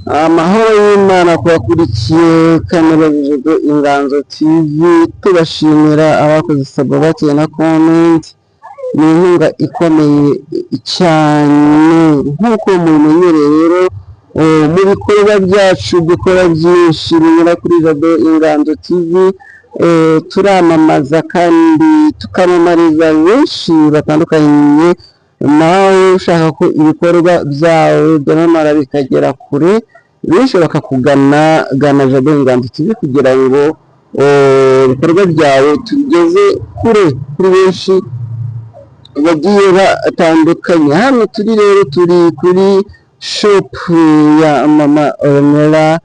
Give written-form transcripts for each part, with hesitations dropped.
Amahoro y'Imana kubakurikiye kamera z'ijuru Inganzo TV, tubashimira abakoze sababake na comment. Ni inkunga ikomeye cyane nk'uko mumenyereye rero mu bikorwa byacu dukora byinshi binyura kuri Radio Inganzo TV. Turamamaza kandi tukamamariza benshi batandukanye. Nawe ushaka ko ibikorwa byawe byamamara bikagera kure, benshi bakakugana gana Radio Inganzo TV kugira ngo ibikorwa byawe tugeze kure kuri benshi bagiye batandukanye. Hano turi rero turi kuri shop ya Mama Ornella.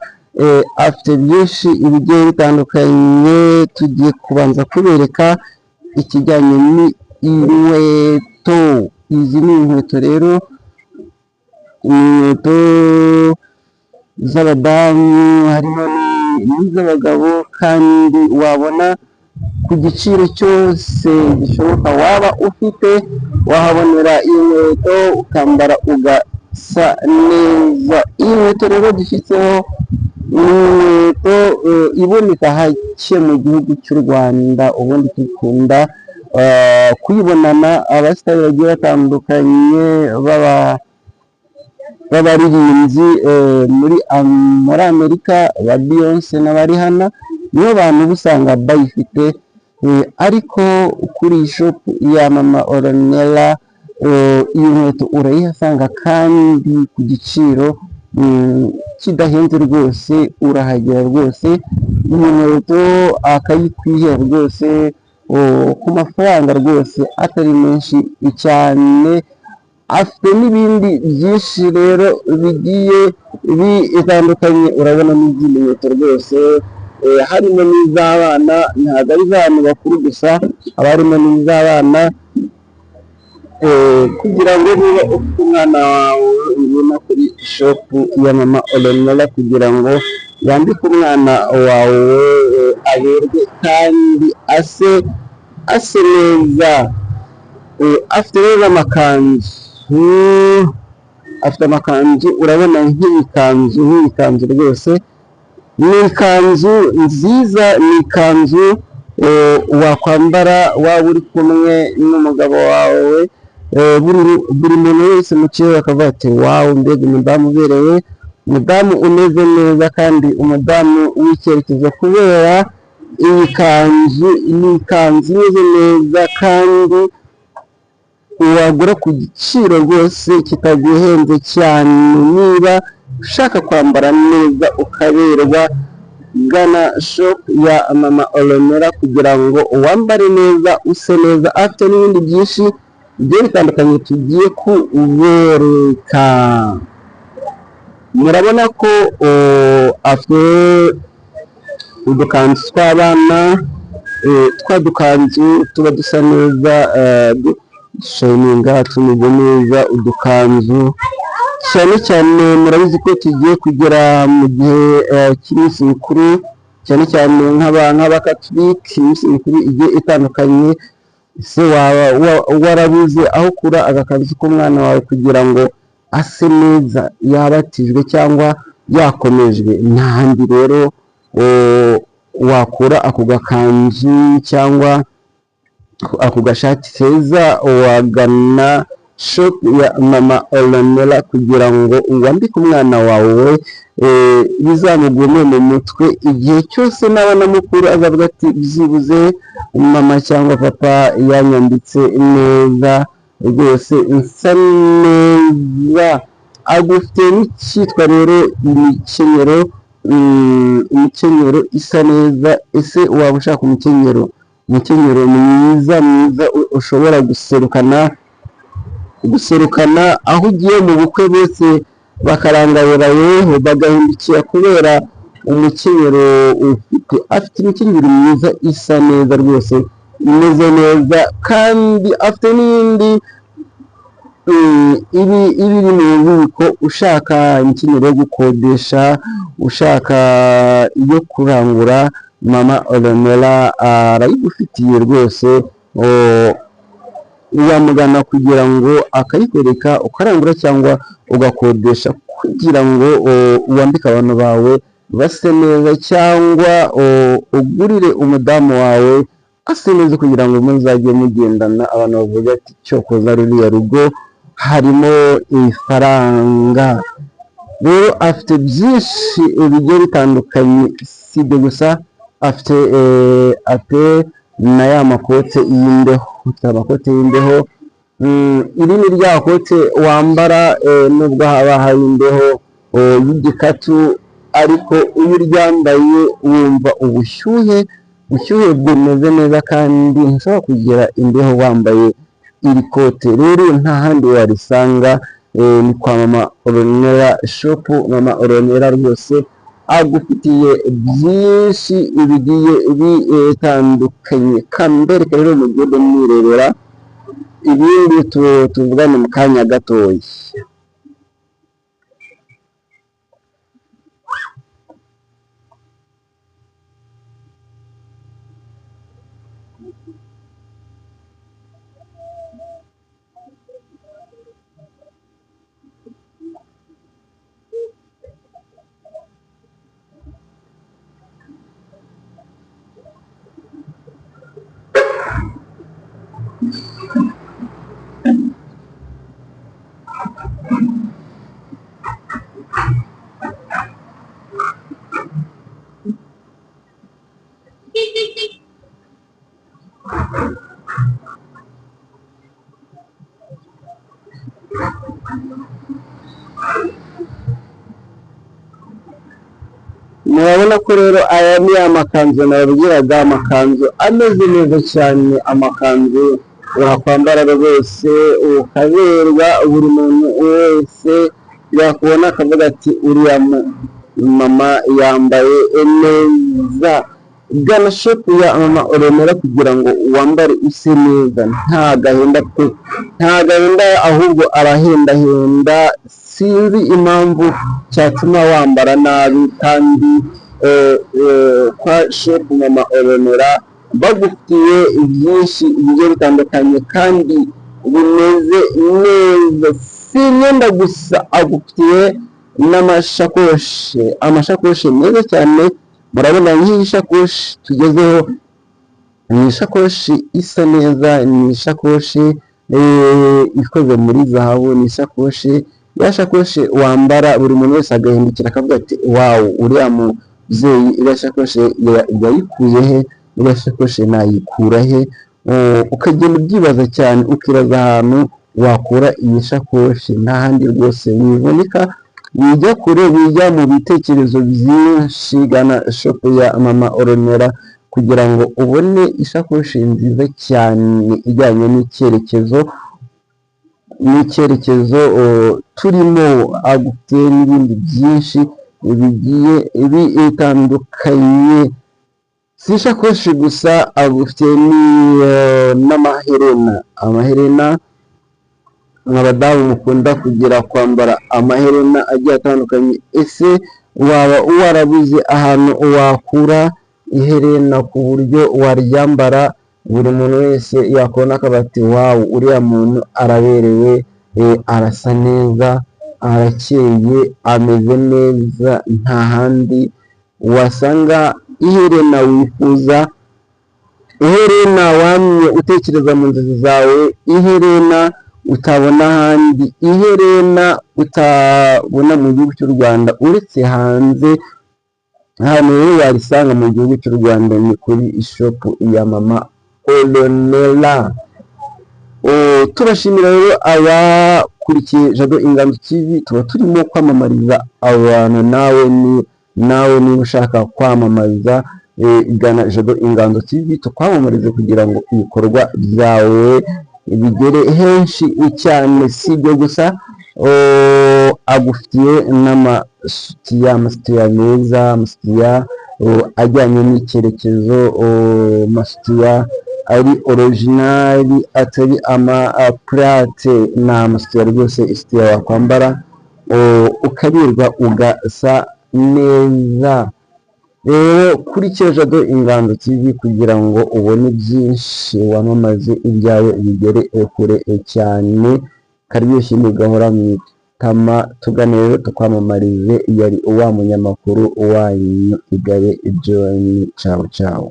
Afite byinshi ibigiye bitandukanye, tugiye kubanza kubereka ikijyanye n'inkweto. Izi ni inkweto rero, inkweto z'abadamu harimo n'iz'abagabo, kandi wabona ku giciro cyose gishoboka waba ufite. Wahabonera inkweto ukambara ugasa neza. Iyi nkweto rero dufiteho inkweto iboneka hake mu gihugu cy'u Rwanda, ubundi dukunda kuyibonana abasitari bagiye batandukanye b'abaririmbyi muri Amerika, ba Beyonce n'abari hano, nibo bantu usanga bayifite. Ariko kuri shop ya Mama Ornella iyi nkweto urayihasanga kandi ku giciro kidahenze rwose. Urahagera rwose iyi nkweto akayikwihera rwose ku mafaranga rwose atari menshi cyane. Afite n'ibindi byinshi rero bigiye bitandukanye. Urabona n'izindi nkweto rwose, harimo n'iz'abana, ntabwo ari iz'abantu bakuru gusa, haba harimo n'iz'abana. Kugira ngo niba ufite umwana wawe ubona kuri shop ya Mama Ornella, kugira ngo yambike umwana wawe aberwe kandi ase neza. Afite rero amakanzu, afite amakanzu. Urabona nk'ibikanzu rwose, ni ikanzu nziza, ni ikanzu wakwambara waba uri kumwe n'umugabo wawe. Buri muntu wese muciye akavuga ati wawu, mbega umudamu uberewe, umudamu umeze neza kandi umudamu w'icyerekezo, kubera iyi kanzu ni ikanzu imeze neza kandi wagura ku giciro rwose kitaguhenze cyane. Niba ushaka kwambara neza ukaberwa, gana shop ya Mama Ornella kugira ngo wambare neza use neza. Afite n'ibindi byinshi bigiye bitandukanye tugiye kubereka. Murabona ko afite udukanzu tw'abana, twa dukanzu tuba dusa neza, dushininga, tumeze neza. Udukanzu cyane cyane murabizi ko tugiye kugera mu gihe cy'iminsi mikuru, cyane cyane nk'abakatolika, iminsi mikuru igiye itandukanye. Se warabuze aho ukura agakanzu k'umwana wawe kugira ngo ase neza, yabatijwe cyangwa yakomejwe, ntahandi rero wakura ako gakanzu cyangwa ako gashati keza. Wagana shop ya Mama Ornella kugira ngo wambike umwana wawe bizamugume mu mutwe. Igihe cyose nabona mukuru azavuga ati byibuze mama cyangwa papa yanyambitse neza rwose, nsa neza. Agufite n'icyitwa rero imikenyero isa neza. Ese waba ushaka umukenyero mwiza ushobora guserukana aho ugiye mu bukwe, bose bakarangarira yeho bagahindukira kubera umukenyero ufite. Afite imikenyero myiza isa neza rwose, imeze neza, kandi afite n'iyindi iri mu bubiko. Ushaka imikenyero yo gukodesha, ushaka iyo kurangura, Mama Ornella arayigufitiye rwose. wamugana kugira ngo akayikwereka ukarangura cyangwa ugakodesha kugira ngo wambike abantu bawe base neza, cyangwa ugurire umudamu wawe ase neza kugira ngo muzajye mugendana abantu bavuga ati cyokoza ruriya rugo harimo ifaranga. Rero afite byinshi bigiye bitandukanye, si ibyo gusa, afite na ya makote y'imbeho, amakote y'imbeho. Iri ni rya kote wambara nubwo haba hari imbeho y'igikatu, ariko iyo uryambaye wumva ubushyuhe bumeze neza, kandi ntushobora kugira imbeho wambaye iri kote. Rero nta handi warisanga, ni kwa Mama Ornella shop. Mama Ornella rwose agufitiye byinshi bigiye bitandukanye. Kambereka rero mugende mwirebera, ibindi tuvugane mu kanya gatoya. Murabona ko rero aya ni amakanzu nababwiraga, amakanzu ameze neza cyane, amakanzu wakwambara rwose ukaberwa, buri muntu wese yakubona akavuga ati uriya mama yambaye neza. Gana shop ya Mama Ornella kugira ngo wambare use neza, nta gahenda pe, nta gahenda, ahubwo arahendahenda. Sinzi impamvu cyatuma wambara nabi, kandi kwa shop Mama Ornella bagufitiye byinshi bigiye bitandukanye kandi bimeze neza. Si imyenda gusa, agufitiye n'amashakoshi, amashakoshi meza cyane. Murabona nk'iyi shakoshi tugezeho, ni ishakoshi isa neza, ni ishakoshi ikoze muri zahabu, ni ishakoshi, ya shakoshi wambara buri muntu wese agahindukira akavuga ati wawu, uriya mubyeyi iriya shakoshi yayikuye he, iriya shakoshi nayikura he? Ukagenda ubyibaza cyane, ukibaza ahantu wakura iyi shakoshi. Nta handi rwose wivunika, wijya kure, wijya mu bitekerezo byinshi. Gana shop ya Mama Ornella kugira ngo ubone ishakoshi nziza cyane ijyanye n'icyerekezo turimo. Agufite n'ibindi byinshi bigiye bitandukanye. Si ishakoshi gusa, agufite n'amaherena. Amaherena, abadamu mukunda kugira kwambara amaherena agiye atandukanye. Ese waba warabuze ahantu wakura iherena ku buryo waryambara buri muntu wese yakubona akaba ati wawu, uriya muntu araberewe, arasa neza, arakeye, ameze neza. Nta handi wasanga iherena wifuza, iherena wamye utekereza mu nzozi zawe, iherena utabona ahandi, iherena utabona mu gihugu cy'u Rwanda uretse hanze. Hano rero warisanga mu gihugu cy'u Rwanda, ni kuri shop ya Mama Ornella. Turashimira rero abakurikiye Jado Inganzo TV, tuba turimo kwamamariza abantu. Nawe niba ushaka kwamamaza, gana Jado Inganzo TV tukwamamarize kugira ngo ibikorwa byawe bigere henshi cyane. Si ibyo gusa, agufitiye n'amasutiya meza, amasutiya ajyanye n'icyerekezo, amasutiya ari originali, atari amaplate. Ni amasutiya rwose, isutiya wakwambara ukabirwa ugasa neza. rero kurikira Jado Inganzo TV kugira ngo ubone byinshi wamamaze ibyawe bigere kure cyane. Karyoshye mugahora mwitama tugane rero tukwamamarize. Yari uwa munyamakuru wanyu Igabe John. Ciao ciao.